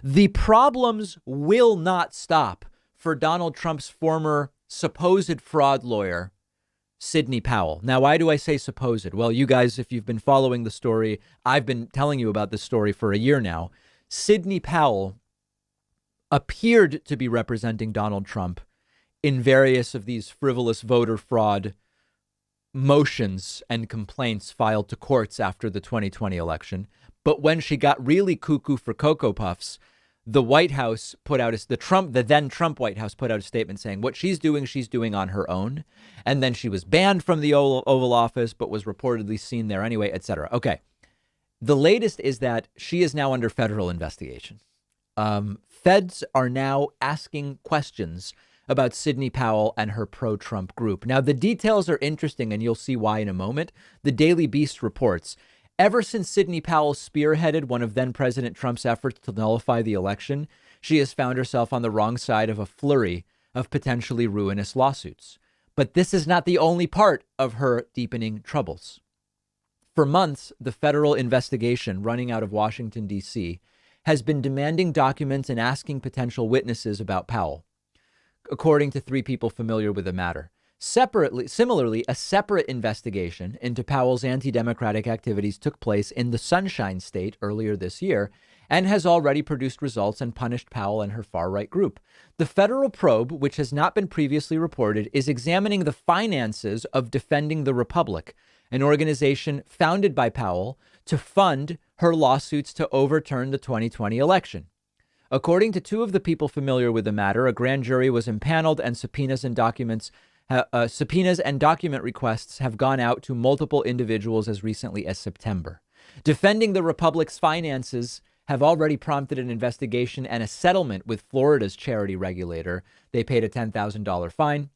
The problems will not stop for Donald Trump's former supposed fraud lawyer, Sidney Powell. Now, why do I say supposed? Well, you guys, if you've been following the story, I've been telling you about this story for a year now. Sidney Powell appeared to be representing Donald Trump in various of these frivolous voter fraud motions and complaints filed to courts after the 2020 election. But when she got really cuckoo for Cocoa Puffs, the White House put out the then Trump White House put out a statement saying what she's doing on her own. And then she was banned from the Oval Office, but was reportedly seen there anyway, et cetera. OK, the latest is that she is now under federal investigation. Feds are now asking questions about Sidney Powell and her pro-Trump group. Now, the details are interesting, and you'll see why in a moment. The Daily Beast reports, ever since Sidney Powell spearheaded one of then President Trump's efforts to nullify the election, she has found herself on the wrong side of a flurry of potentially ruinous lawsuits. But this is not the only part of her deepening troubles. For months, the federal investigation running out of Washington, D.C., has been demanding documents and asking potential witnesses about Powell, according to three people familiar with the matter. Similarly, a separate investigation into Powell's anti-democratic activities took place in the Sunshine State earlier this year and has already produced results and punished Powell and her far-right group. The federal probe, which has not been previously reported, is examining the finances of Defending the Republic, an organization founded by Powell to fund her lawsuits to overturn the 2020 election. According to two of the people familiar with the matter, a grand jury was impaneled and subpoenas and document requests have gone out to multiple individuals as recently as September. Defending the Republic's finances have already prompted an investigation and a settlement with Florida's charity regulator. They paid a $10,000 fine.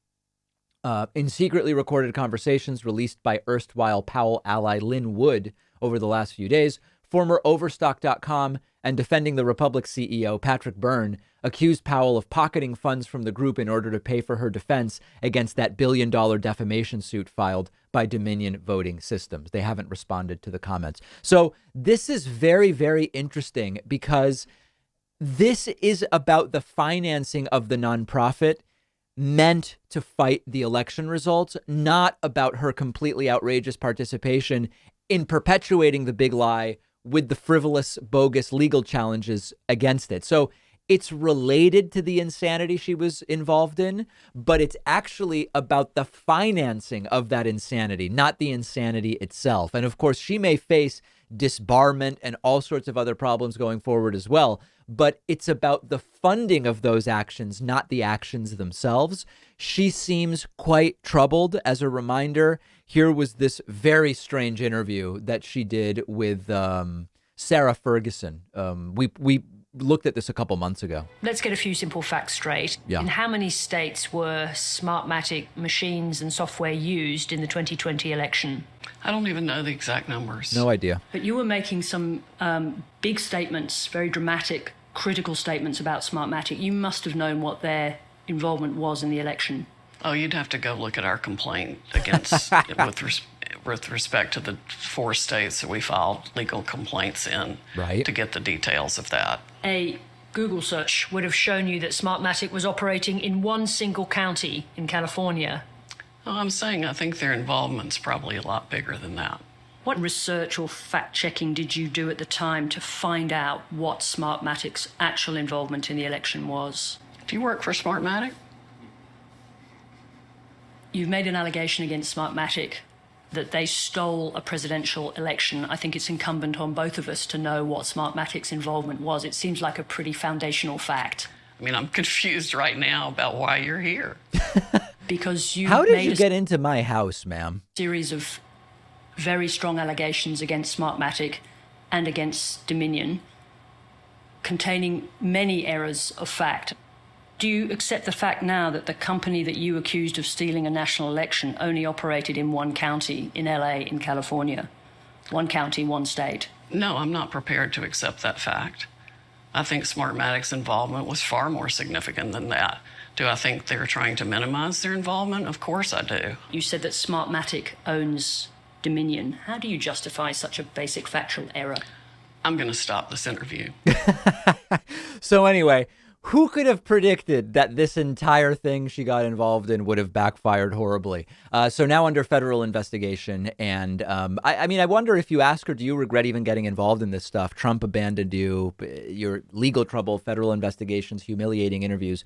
In secretly recorded conversations released by erstwhile Powell ally Lynn Wood over the last few days, former Overstock.com and Defending the Republic CEO Patrick Byrne accused Powell of pocketing funds from the group in order to pay for her defense against that billion-dollar defamation suit filed by Dominion Voting Systems. They haven't responded to the comments. So this is very, very interesting because this is about the financing of the nonprofit meant to fight the election results, not about her completely outrageous participation in perpetuating the big lie with the frivolous, bogus legal challenges against it. So it's related to the insanity she was involved in, but it's actually about the financing of that insanity, not the insanity itself. And of course, she may face disbarment and all sorts of other problems going forward as well. But it's about the funding of those actions, not the actions themselves. She seems quite troubled. As a reminder, here was this very strange interview that she did with Sarah Ferguson. We looked at this a couple months ago. Let's get a few simple facts straight. Yeah. In how many states were Smartmatic machines and software used in the 2020 election? I don't even know the exact numbers. No idea. But you were making some big statements, very dramatic, critical statements about Smartmatic. You must have known what involvement was in the election. Oh, you'd have to go look at our complaint against with respect to the 4 states that we filed legal complaints in, right, to get the details of that. A Google search would have shown you that Smartmatic was operating in one single county in California. Well, I'm saying I think their involvement's probably a lot bigger than that. What research or fact-checking did you do at the time to find out what Smartmatic's actual involvement in the election was? Do you work for Smartmatic? You've made an allegation against Smartmatic that they stole a presidential election. I think it's incumbent on both of us to know what Smartmatic's involvement was. It seems like a pretty foundational fact. I mean, I'm confused right now about why you're here. Because you How did you get into my house, ma'am? Series of very strong allegations against Smartmatic and against Dominion, containing many errors of fact. Do you accept the fact now that the company that you accused of stealing a national election only operated in one county in LA in California? One county, one state. No, I'm not prepared to accept that fact. I think Smartmatic's involvement was far more significant than that. Do I think they're trying to minimize their involvement? Of course I do. You said that Smartmatic owns Dominion. How do you justify such a basic factual error? I'm going to stop this interview. So anyway, who could have predicted that this entire thing she got involved in would have backfired horribly? So now under federal investigation. And I mean, I wonder if you ask her, do you regret even getting involved in this stuff? Trump abandoned you, your legal trouble, federal investigations, humiliating interviews.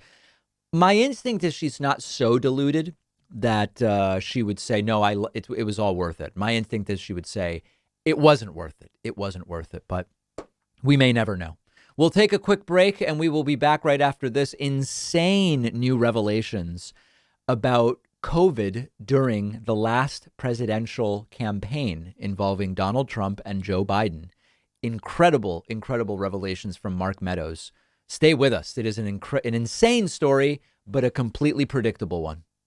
My instinct is she's not so deluded that she would say, no, it was all worth it. My instinct is she would say, it wasn't worth it. It wasn't worth it. But we may never know. We'll take a quick break and we will be back right after this. Insane new revelations about COVID during the last presidential campaign involving Donald Trump and Joe Biden. Incredible, incredible revelations from Mark Meadows. Stay with us. It is an insane story, but a completely predictable one.